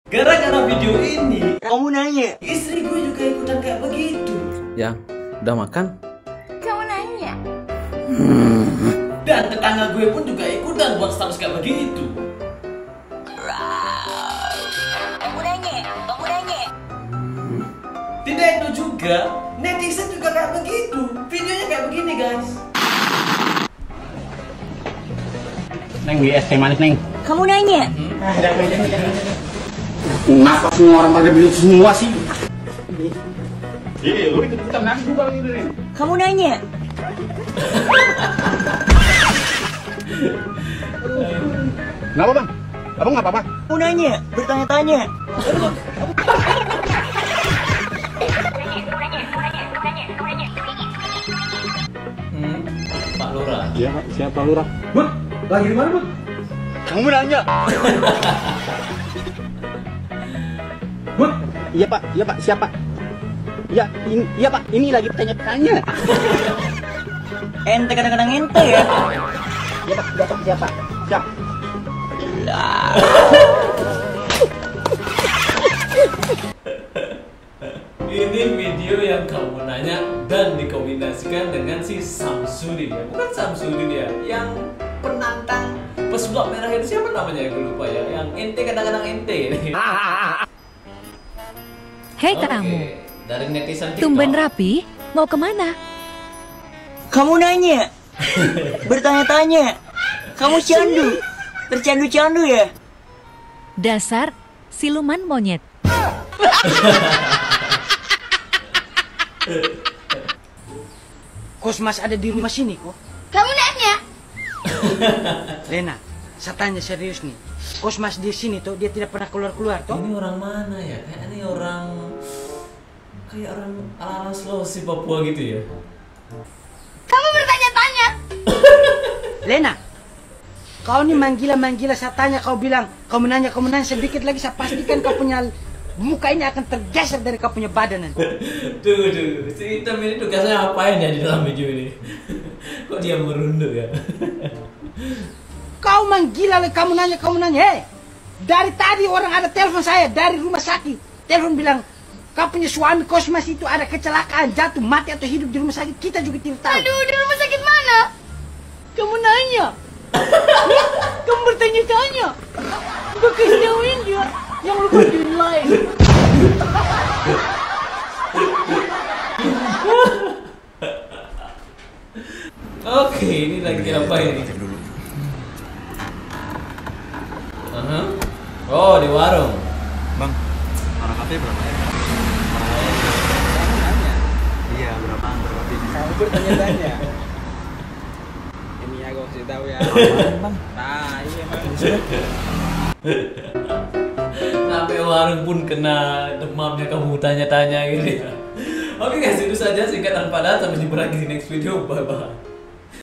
Gara-gara video ini, kamu nanya, istri gue juga ikutan kayak begitu. Yang udah makan? Kamu nanya. Dan tetangga gue pun juga ikutan buat status kayak begitu. Kamu nanya. Tidak itu juga, netizen juga kayak begitu. Videonya kayak begini guys. Neng, beli es teh manis, Neng. Kamu nanya. Kenapa semua orang pada beli semua sih? Iya, lu ikut-ikutan nangis juga gitu, Neng. Kamu nanya. Kenapa, Bang? Abang nggak apa-apa? kamu nanya, bertanya-tanya. Pak Lurah. Iya, Pak. Siapa Lurah? Bud, lagi di mana, Bud? Kamu nanya. Bud, Iya, Pak. Siapa? Iya, Pak. Ini lagi tanya-tanya. Ente kadang-kadang ente ya. Iya, Pak. Siapa? Siap. ini video yang kamu nanya dan dikombinasikan dengan si Samsudin ya. Bukan Samsudin ya, yang penantang pesulap merah itu siapa namanya? Gue lupa ya. Yang ente kadang-kadang ente ini. Hei Oke, kamu, dari netizen TikTok. tumben rapi, mau kemana? Kamu nanya, bertanya-tanya. Kamu candu, tercandu-candu ya. Dasar siluman monyet. Kosmas ada di rumah sini kok. Kamu nanya. Lena, saya tanya serius nih. Kosmas di sini tuh dia tidak pernah keluar-keluar toh? Ini orang mana ya? Kayak ini orang kayak orang ala Sulawesi Papua gitu ya. Kamu bertanya-tanya. Lena, kau nih manggila saya tanya kau bilang kau menanya sedikit lagi saya pastikan kau punya muka ini akan tergeser dari kau punya badan nanti. Tunggu, si hitam ini tugasnya apain ya di dalam video ini? Kok dia merunduk ya? Kau manggila kamu nanya, hei. Dari tadi orang ada telepon saya dari rumah sakit. Telepon bilang kau punya suami Kosmas itu ada kecelakaan, jatuh, mati atau hidup di rumah sakit. Kita juga tidak tahu. Aduh, di rumah sakit mana? Kamu nanya. Kamu bertanya-tanya. Gue kasih jauhin dia. Yang lu di lain. Oke, ini lagi apa ini? Oh, di warung. Bang, orang katanya berapa ya? Iya, berapa ini? Kamu bertanya-tanya. Ini aku kasih tahu ya. Bang. Nah, iya emang. Sampai warung pun kena demamnya kamu tanya-tanya gitu ya. Oke guys, itu saja singkat dan padat. Sampai jumpa lagi di next video. Bye bye.